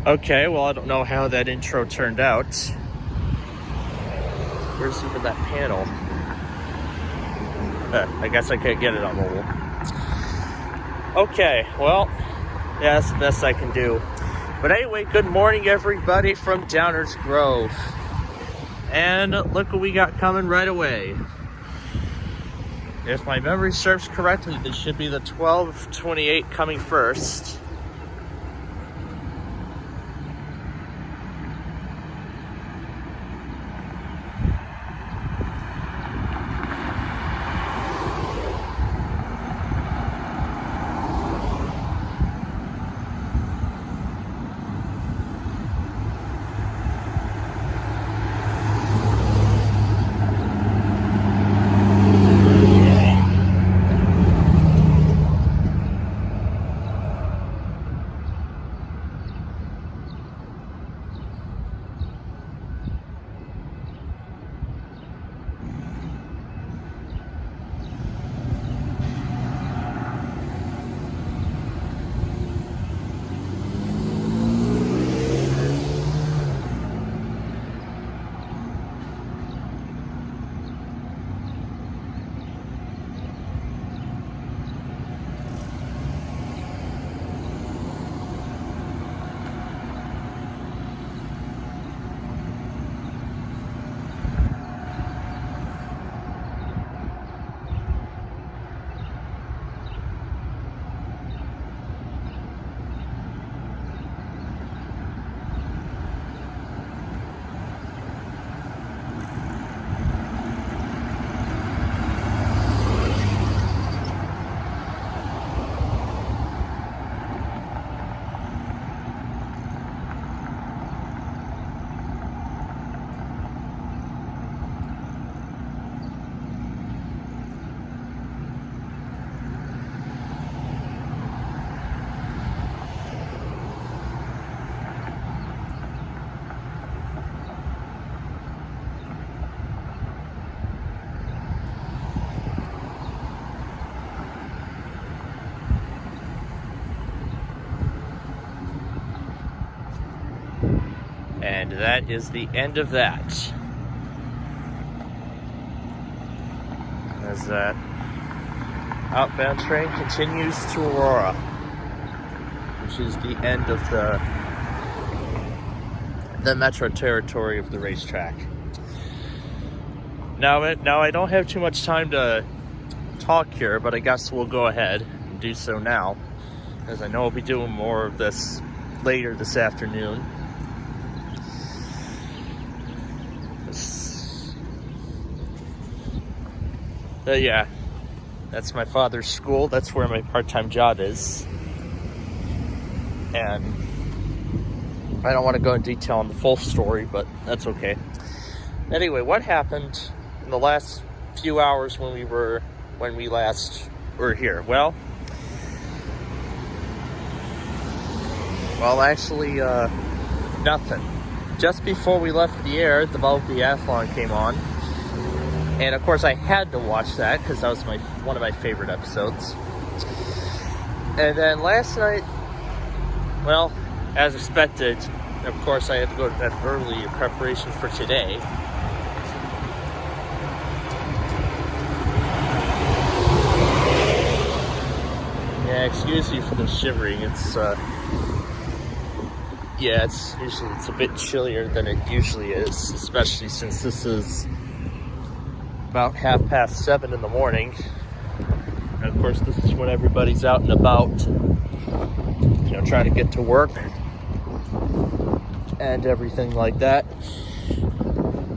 Okay, well, I don't know how that intro turned out. Where's even that panel? I guess I can't get it on mobile. Okay, well, yeah, that's the best I can do. But anyway, good morning, everybody, from Downers Grove. And look what we got coming right away. If my memory serves correctly, this should be the 1228 coming first. And that is the end of that. As that outbound train continues to Aurora, which is the end of the metro territory of the racetrack. Now I don't have too much time to talk here, but I guess we'll go ahead and do so now, as I know I'll be doing more of this later this afternoon. Yeah, that's my father's school. That's where my part-time job is. And I don't want to go in detail on the full story, but that's okay. Anyway, what happened in the last few hours when we last were here? Well, actually, nothing. Just before we left the air, the biathlon came on. And of course I had to watch that because that was one of my favorite episodes. And then last night, well, as expected, of course I had to go to bed early in preparation for today. Yeah, excuse me for the shivering. It's a bit chillier than it usually is, especially since this is about 7:30 in the morning. And of course this is when everybody's out and about, trying to get to work and everything like that.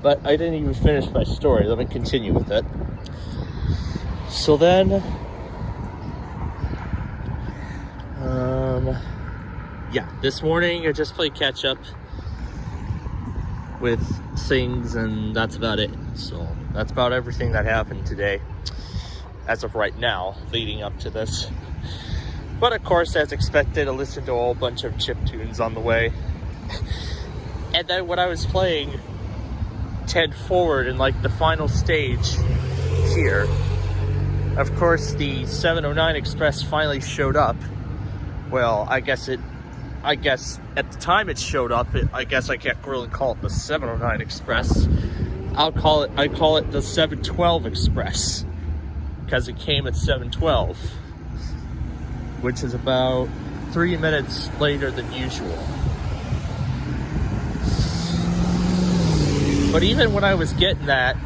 But I didn't even finish my story. Let me continue with it. So then this morning I just played catch up with things, and that's about it. So that's about everything that happened today as of right now, leading up to this. But of course, as expected, I listened to a whole bunch of chip tunes on the way. And then when I was playing 10 forward in like the final stage here, of course the 709 Express finally showed up. Well, I I guess at the time it showed up, I guess I can't really call it the 709 Express. I call it the 712 Express, because it came at 712, which is about 3 minutes later than usual. But even when I was getting that,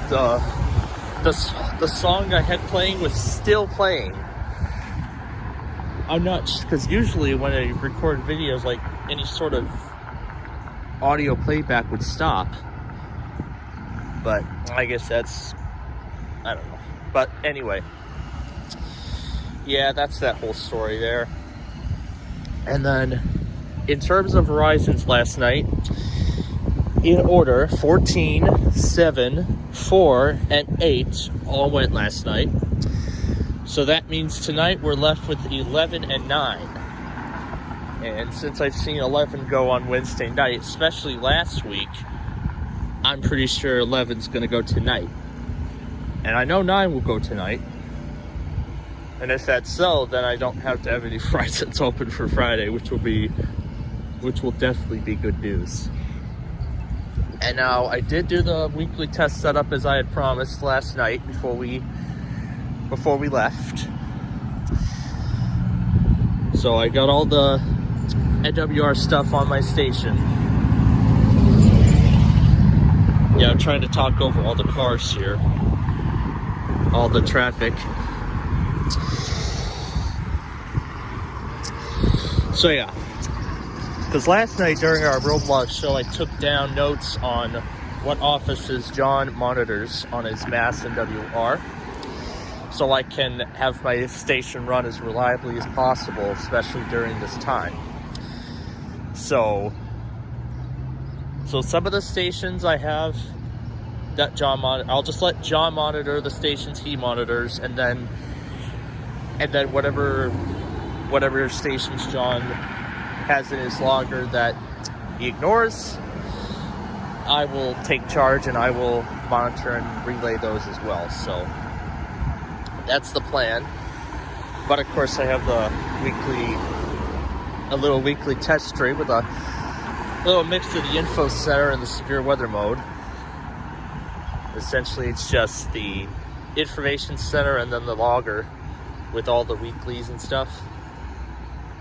the song I had playing was still playing. I'm not, because usually when I record videos, like any sort of audio playback would stop. But I guess that's, I don't know. But anyway, yeah, that's that whole story there. And then in terms of Horizons last night, in order, 14, 7, 4, and 8 all went last night. So that means tonight we're left with 11 and 9. And since I've seen 11 go on Wednesday night, especially last week, I'm pretty sure 11's going to go tonight. And I know 9 will go tonight. And if that's so, then I don't have to have any Horizons open for Friday, which will definitely be good news. And now I did do the weekly test setup as I had promised last night before we left. So I got all the NWR stuff on my station. Yeah, I'm trying to talk over all the cars here, all the traffic. So yeah, because last night during our Roblox show, I took down notes on what offices John monitors on his Mass NWR, so I can have my station run as reliably as possible, especially during this time. So some of the stations I have that John I'll just let John monitor the stations he monitors, and then whatever stations John has in his logger that he ignores, I will take charge and I will monitor and relay those as well. So that's the plan. But of course I have a little weekly test stream with a little mix of the info center and the severe weather mode. Essentially it's just the information center and then the logger with all the weeklies and stuff,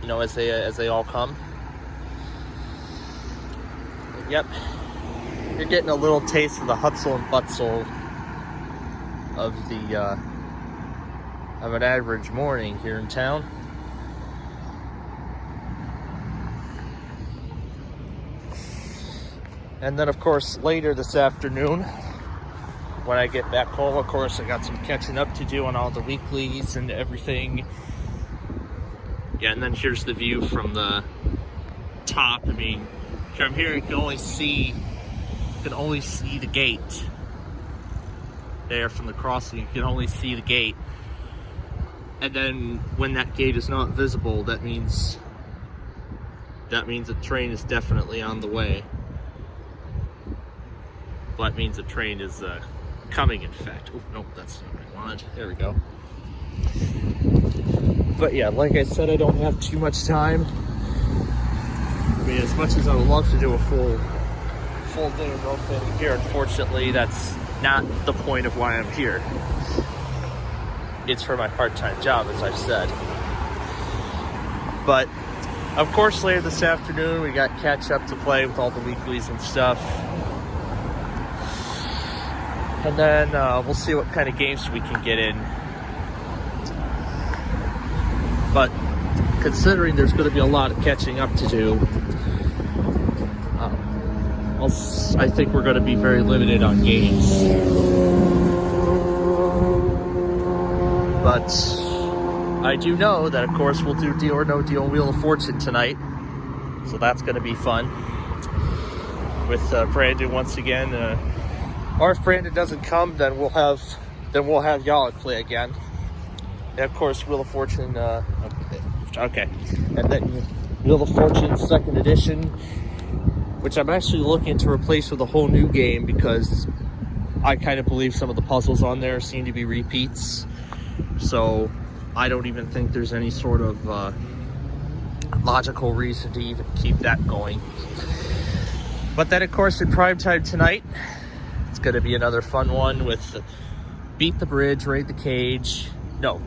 you know, as they all come. Yep, you're getting a little taste of the hustle and bustle of an average morning here in town. And then of course later this afternoon, when I get back home, of course I got some catching up to do on all the weeklies and everything. Yeah, and then here's the view from the top. I mean, from here you can only see the gate. There from the crossing, you can only see the gate. And then when that gate is not visible, that means the train is definitely on the way. Well, that means the train is coming, in fact. Oh, nope, that's not what I wanted. There we go. But yeah, like I said, I don't have too much time. I mean, as much as I would love to do a full day of Railfanning here, unfortunately, that's not the point of why I'm here. It's for my part-time job, as I've said. But, of course, later this afternoon, we got catch-up to play with all the weeklies and stuff. And then we'll see what kind of games we can get in. But considering there's going to be a lot of catching up to do, I think we're going to be very limited on games. But I do know that, of course, we'll do Deal or No Deal Wheel of Fortune tonight. So that's going to be fun. With Brandon once again. Or if Brandon doesn't come, then we'll have y'all play again. And of course, Wheel of Fortune. Okay, and then Wheel of Fortune 2nd Edition, which I'm actually looking to replace with a whole new game because I kind of believe some of the puzzles on there seem to be repeats. So I don't even think there's any sort of logical reason to even keep that going. But then, of course, in primetime tonight, it's going to be another fun one with Beat the Bridge, Raid the Cage. No,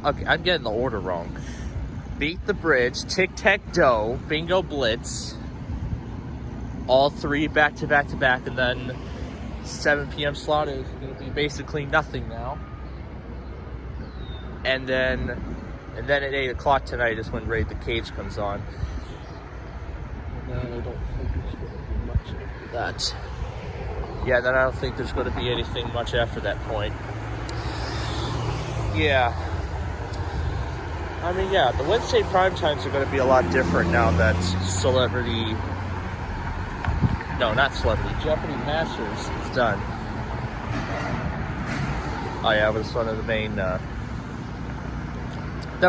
okay, I'm getting the order wrong. Beat the Bridge, Tic-Tac-Doe, Bingo Blitz. All three back to back to back, and then 7 p.m. slot is going to be basically nothing now. And then at 8 o'clock tonight is when Raid the Cage comes on. And then I don't think there's going to be much after that. Yeah, then I don't think there's going to be anything much after that point. Yeah. I mean, yeah, the Wednesday primetimes are going to be a lot different now that Jeopardy Masters is done. Oh yeah, it was one of the main, the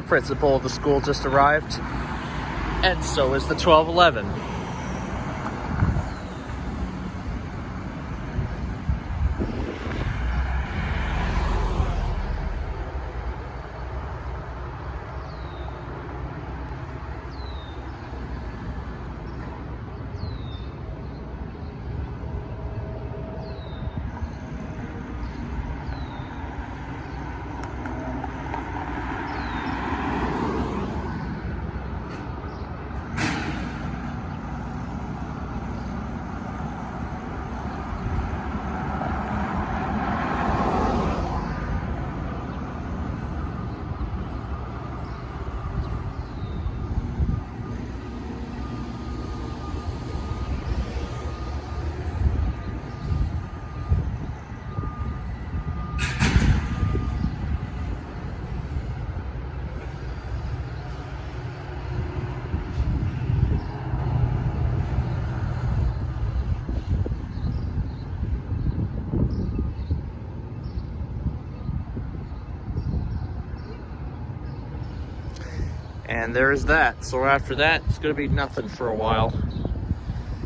principal of the school just arrived, and so is the 1211. And there's that. So after that, it's going to be nothing for a while.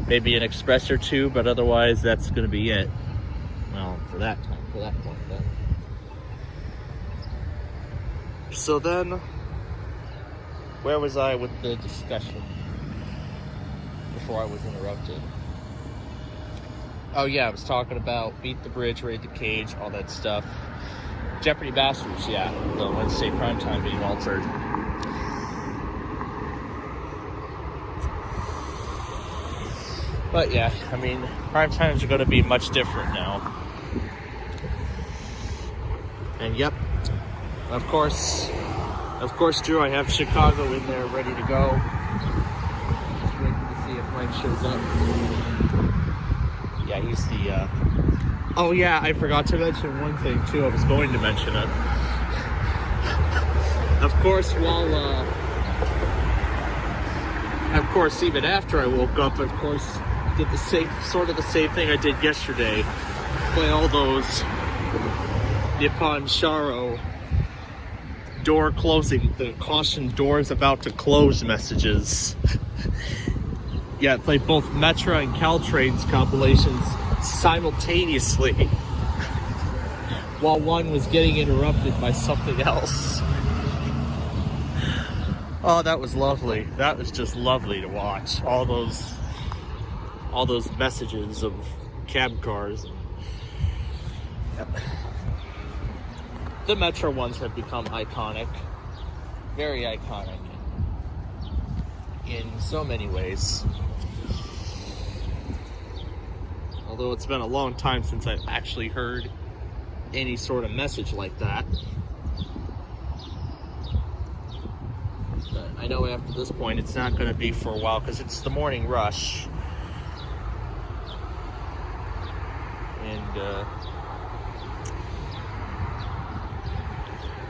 Maybe an express or two, but otherwise that's going to be it. Well, for that point then. So then, where was I with the discussion before I was interrupted? Oh yeah, I was talking about Beat the Bridge, Raid the Cage, all that stuff. Jeopardy Masters, yeah, the Wednesday primetime being altered. But yeah, I mean, prime times are going to be much different now. And yep, of course, Drew, I have Chicago in there ready to go. Just waiting to see if Mike shows up. Yeah, he's the, oh yeah, I forgot to mention one thing too. I was going to mention it. Of course, even after I woke up, of course, did the same thing I did yesterday. Play all those Nippon Sharo door closing, the caution doors about to close messages. Yeah, play both Metra and Caltrain's compilations simultaneously while one was getting interrupted by something else. Oh, that was lovely. That was just lovely to watch. All those messages of cab cars. Yep. The Metro ones have become iconic. Very iconic. In so many ways. Although it's been a long time since I've actually heard any sort of message like that. But I know after this point it's not going to be for a while because it's the morning rush. And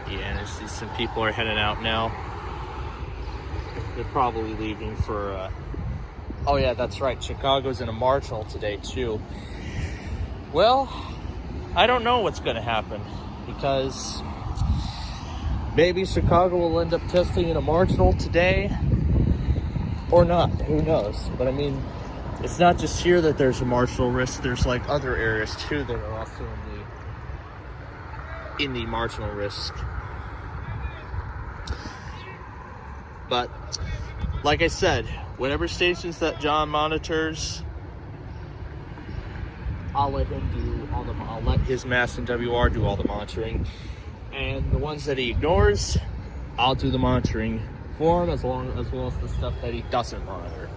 yeah, and I see some people are heading out now. They're probably leaving for oh yeah, that's right, Chicago's in a marginal today too. Well, I don't know what's going to happen because maybe Chicago will end up testing in a marginal today or not, who knows. But I mean, it's not just here that there's a marginal risk, there's like other areas too that are also in the marginal risk. But like I said, whatever stations that John monitors, I'll let him do all the. I'll let his Mass and WR do all the monitoring, and the ones that he ignores, I'll do the monitoring for him, as well as the stuff that he doesn't monitor.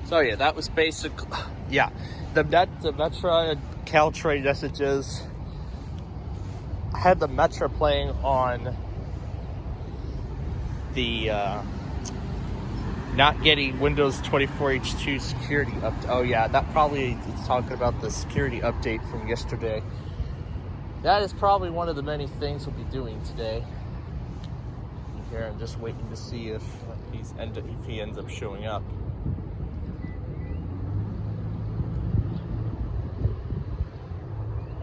So yeah, that was basically, yeah, the Metra Caltrade messages. I had the Metra playing on the not getting Windows 24H2 security update. Oh yeah, that probably is talking about the security update from yesterday. That is probably one of the many things we'll be doing today. Here, I'm just waiting to see if he ends up showing up.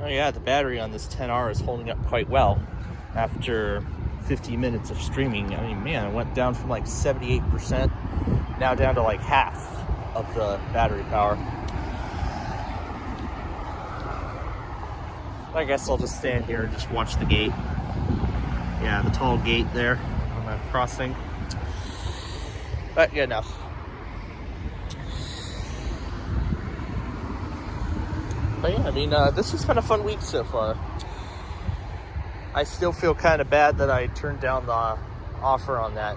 Oh yeah, the battery on this 10R is holding up quite well after 50 minutes of streaming. I mean, man, it went down from like 78%, now down to like half of the battery power. I guess I'll just stand here and just watch the gate. Yeah, the tall gate there on that crossing. But yeah, enough. But yeah, I mean, this has been a fun week so far. I still feel kind of bad that I turned down the offer on that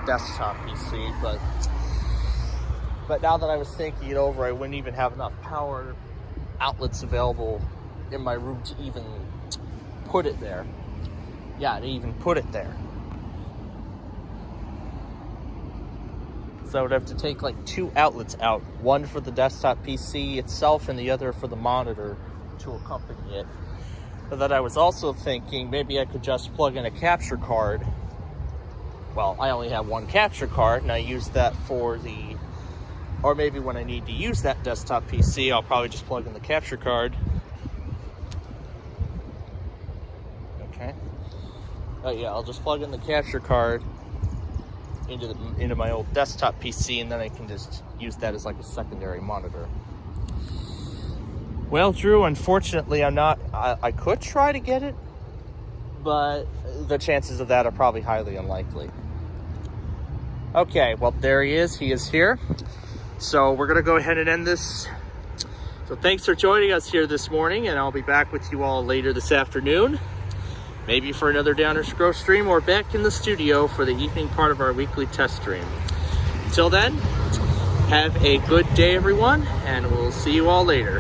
desktop PC, but now that I was thinking it over, I wouldn't even have enough power outlets available in my room to even put it there. Yeah, to even put it there. So I would have to take like 2 outlets out, one for the desktop PC itself and the other for the monitor to accompany it. But then I was also thinking maybe I could just plug in a capture card. Well, I only have one capture card and I use that for the, or maybe when I need to use that desktop PC, I'll probably just plug in the capture card. Okay. Oh yeah, I'll just plug in the capture card into my old desktop PC, and then I can just use that as like a secondary monitor. Well, Drew, unfortunately, I could try to get it, but the chances of that are probably highly unlikely. Okay, well, there he is. He is here. So we're going to go ahead and end this. So thanks for joining us here this morning, and I'll be back with you all later this afternoon. Maybe for another Downer Scroll stream, or back in the studio for the evening part of our weekly test stream. Until then, have a good day, everyone, and we'll see you all later.